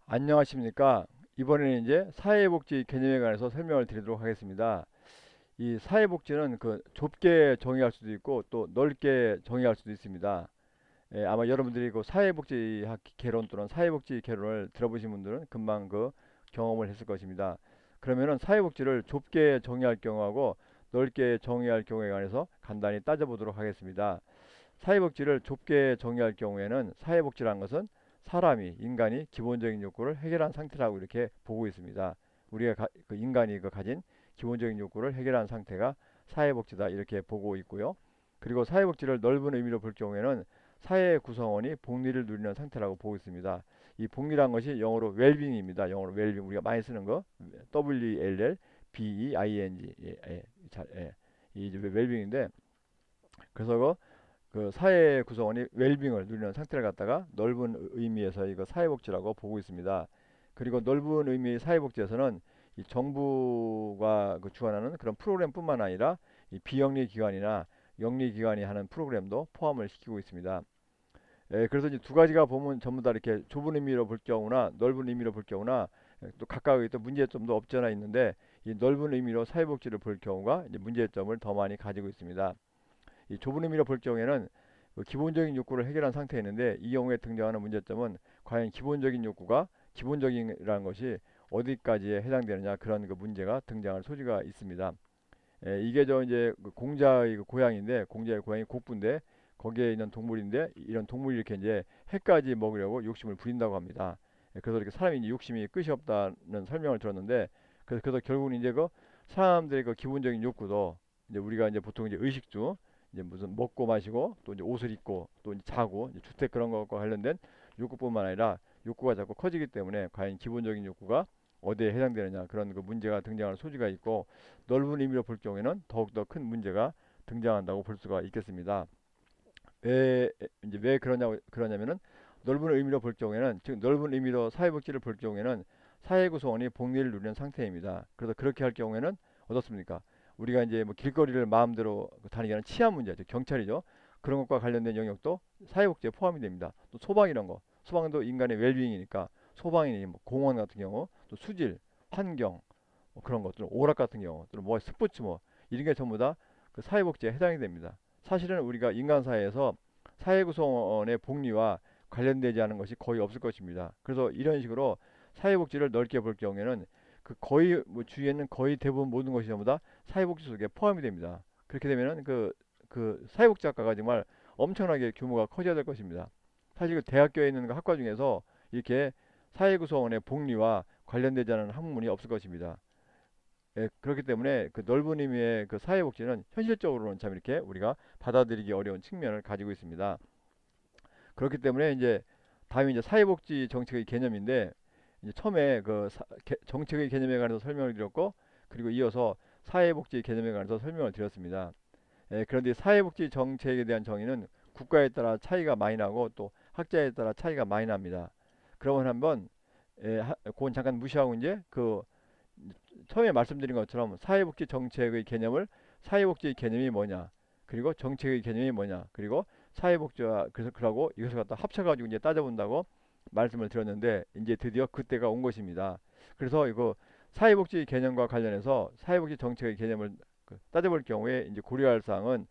안녕하십니까. 이번에는 이제 사회복지 개념에 관해서 설명을 드리도록 하겠습니다. 이 사회복지는 그 좁게 정의할 수도 있고 또 넓게 정의할 수도 있습니다. 아마 여러분들이 그 사회복지학 개론 또는 사회복지 개론을 들어보신 분들은 금방 그 경험을 했을 것입니다. 그러면은 사회복지를 좁게 정의할 경우하고 넓게 정의할 경우에 관해서 간단히 따져보도록 하겠습니다. 사회복지를 좁게 정의할 경우에는 사회복지라는 것은 사람이 인간이 기본적인 욕구를 해결한 상태라고 이렇게 보고 있습니다. 우리가 그 인간이 가진 기본적인 욕구를 해결한 상태가 사회복지다 이렇게 보고 있고요. 그리고 사회복지를 넓은 의미로 볼 경우에는 사회 구성원이 복리를 누리는 상태라고 보고 있습니다. 이 복리란 것이 영어로 웰빙입니다. 영어로 웰빙 우리가 많이 쓰는 거 WLL BEING 이 웰빙인데 그래서 그 사회 구성원이 웰빙을 누리는 상태를 갖다가 넓은 의미에서 이거 사회복지라고 보고 있습니다. 그리고 넓은 의미의 사회복지에서는 이 정부가 그 주관하는 그런 프로그램뿐만 아니라 이 비영리 기관이나 영리 기관이 하는 프로그램도 포함을 시키고 있습니다. 그래서 이제 두 가지가 보면 전부 다 이렇게 좁은 의미로 볼 경우나 넓은 의미로 볼 경우나 또 각각의 또 문제점도 없지 않아 있는데 이 넓은 의미로 사회복지를 볼 경우가 이제 문제점을 더 많이 가지고 있습니다. 이 좁은 의미로 볼 경우에는 그 기본적인 욕구를 해결한 상태에 있는데 이 경우에 등장하는 문제점은 과연 기본적인 욕구가 기본적인이라는 것이 어디까지에 해당되느냐 그런 그 문제가 등장할 소지가 있습니다. 이게 저 이제 그 공자의 그 고향인데 공자의 고향이 곡부인데 거기에 있는 동물인데 이런 동물이 이렇게 이제 해까지 먹으려고 욕심을 부린다고 합니다. 그래서 이렇게 사람이 이제 욕심이 끝이 없다는 설명을 들었는데 그래서 결국은 이제 그 사람들의 그 기본적인 욕구도 이제 우리가 이제 보통 이제 의식주 이제 무슨 먹고 마시고 또 이제 옷을 입고 또 이제 자고 이제 주택 그런 것과 관련된 욕구뿐만 아니라 욕구가 자꾸 커지기 때문에 과연 기본적인 욕구가 어디에 해당되느냐 그런 그 문제가 등장할 소지가 있고 넓은 의미로 볼 경우에는 더욱더 큰 문제가 등장한다고 볼 수가 있겠습니다. 왜 이제 왜 그러냐면은 넓은 의미로 볼 경우에는 즉 넓은 의미로 사회복지를 볼 경우에는 사회 구성원이 복리를 누리는 상태입니다. 그래서 그렇게 할 경우에는 어떻습니까? 우리가 이제 뭐 길거리를 마음대로 다니게 하는 치안 문제, 즉 경찰이죠. 그런 것과 관련된 영역도 사회복지에 포함이 됩니다. 또 소방 이런 거, 소방도 인간의 웰빙이니까 소방이니 뭐 공원 같은 경우, 또 수질, 환경 뭐 그런 것들, 오락 같은 경우, 또는 뭐 스포츠 뭐 이런 게 전부 다 그 사회복지에 해당이 됩니다. 사실은 우리가 인간 사회에서 사회 구성원의 복리와 관련되지 않은 것이 거의 없을 것입니다. 그래서 이런 식으로 사회복지를 넓게 볼 경우에는 그 거의 뭐 주위에는 거의 대부분 모든 것이 전부 다 사회복지 속에 포함이 됩니다. 그렇게 되면은 그 사회복지 학과가 정말 엄청나게 규모가 커져야 될 것입니다. 사실 그 대학교에 있는 그 학과 중에서 이렇게 사회 구성원의 복리와 관련되지 않은 학문이 없을 것입니다. 그렇기 때문에 그 넓은 의미의 그 사회복지는 현실적으로는 참 이렇게 우리가 받아들이기 어려운 측면을 가지고 있습니다. 그렇기 때문에 이제 다음에 이제 사회복지 정책의 개념인데 이제 처음에 그 정책의 개념에 관해서 설명을 드렸고 그리고 이어서 사회복지 개념에 관해서 설명을 드렸습니다. 그런데 사회복지 정책에 대한 정의는 국가에 따라 차이가 많이 나고 또 학자에 따라 차이가 많이 납니다. 그러면 한번 그건 잠깐 무시하고 이제 그 처음에 말씀드린 것처럼 사회복지 정책의 개념을 사회복지 개념이 뭐냐 그리고 정책의 개념이 뭐냐 그리고 사회복지와 그래서 그러고 이것을 갖다 합쳐가지고 이제 따져본다고 말씀을 드렸는데 이제 드디어 그때가 온 것입니다. 그래서 이거 사회복지 개념과 관련해서 사회복지 정책의 개념을 따져볼 경우에 이제 고려할 사항은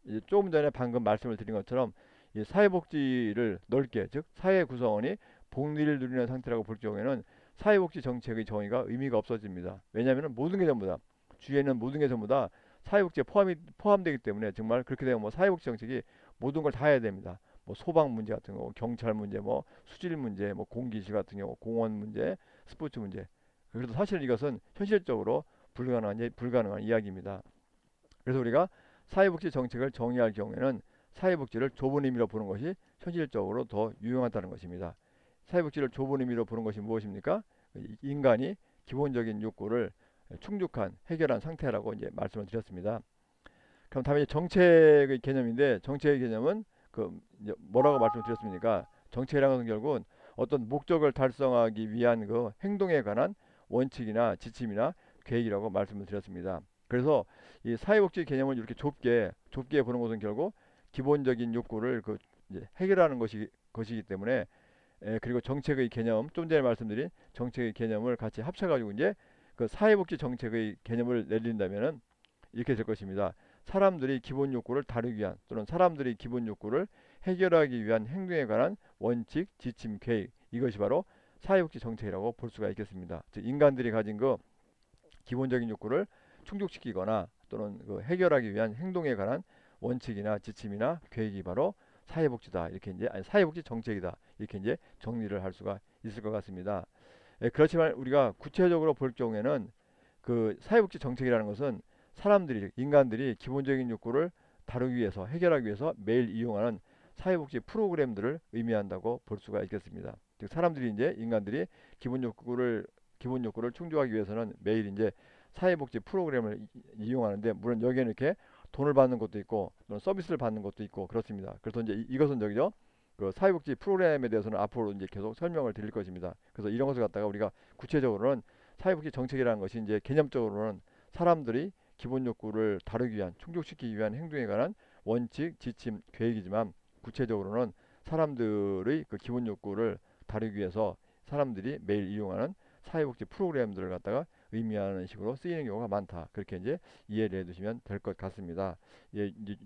이제 조금 전에 방금 말씀을 드린 것처럼 이 사회복지를 넓게 즉 사회 구성원이 복리를 누리는 상태라고 볼 경우에는 사회복지 정책의 정의가 의미가 없어집니다. 왜냐하면 모든 게 전부 다 주위에 있는 모든 게 전부 다 사회복지에 포함되기 때문에 정말 그렇게 되면 뭐 사회복지 정책이 모든 걸 다 해야 됩니다. 뭐 소방 문제 같은 거, 경찰 문제, 뭐 수질 문제, 뭐 공기실 같은 경우, 공원 문제, 스포츠 문제. 그래도 사실 이것은 현실적으로 불가능한 이야기입니다. 그래서 우리가 사회복지 정책을 정의할 경우에는 사회복지를 좁은 의미로 보는 것이 현실적으로 더 유용하다는 것입니다. 사회복지를 좁은 의미로 보는 것이 무엇입니까? 인간이 기본적인 욕구를 충족한 해결한 상태라고 이제 말씀을 드렸습니다. 그럼 다음에 정책의 개념인데 정책의 개념은 그 이제 뭐라고 말씀을 드렸습니까? 정책이라는 것은 결국은 어떤 목적을 달성하기 위한 그 행동에 관한 원칙이나 지침이나 계획이라고 말씀을 드렸습니다. 그래서 이 사회복지 개념을 이렇게 좁게 보는 것은 결국 기본적인 욕구를 그 이제 해결하는 것이기 때문에 그리고 정책의 개념, 좀 전에 말씀드린 정책의 개념을 같이 합쳐가지고 이제 그 사회복지 정책의 개념을 내린다면은 이렇게 될 것입니다. 사람들이 기본 욕구를 다루기 위한 또는 사람들이 기본 욕구를 해결하기 위한 행동에 관한 원칙, 지침, 계획, 이것이 바로 사회복지 정책이라고 볼 수가 있겠습니다. 즉 인간들이 가진 그 기본적인 욕구를 충족시키거나 또는 그 해결하기 위한 행동에 관한 원칙이나 지침이나 계획이 바로 사회복지다. 이렇게 이제 아니 사회복지 정책이다. 이렇게 이제 정리를 할 수가 있을 것 같습니다. 그렇지만 우리가 구체적으로 볼 경우에는 그 사회복지 정책이라는 것은 사람들이 인간들이 기본적인 욕구를 다루기 위해서 해결하기 위해서 매일 이용하는 사회복지 프로그램들을 의미한다고 볼 수가 있겠습니다. 즉 사람들이 이제 인간들이 기본 욕구를 충족하기 위해서는 매일 이제 사회복지 프로그램을 이용하는데 물론 여기에는 이렇게 돈을 받는 것도 있고 또는 서비스를 받는 것도 있고 그렇습니다. 그래서 이제 이것은 저기죠. 그 사회복지 프로그램에 대해서는 앞으로 이제 계속 설명을 드릴 것입니다. 그래서 이런 것을 갖다가 우리가 구체적으로는 사회복지 정책이라는 것이 이제 개념적으로는 사람들이 기본 욕구를 다루기 위한 충족시키기 위한 행동에 관한 원칙, 지침, 계획이지만 구체적으로는 사람들의 그 기본 욕구를 다루기 위해서 사람들이 매일 이용하는 사회복지 프로그램들을 갖다가 의미하는 식으로 쓰이는 경우가 많다. 그렇게 이제 이해를 해두시면 될 것 같습니다. 예, 이제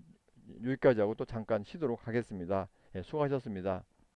여기까지 하고 또 잠깐 쉬도록 하겠습니다. 예, 수고하셨습니다.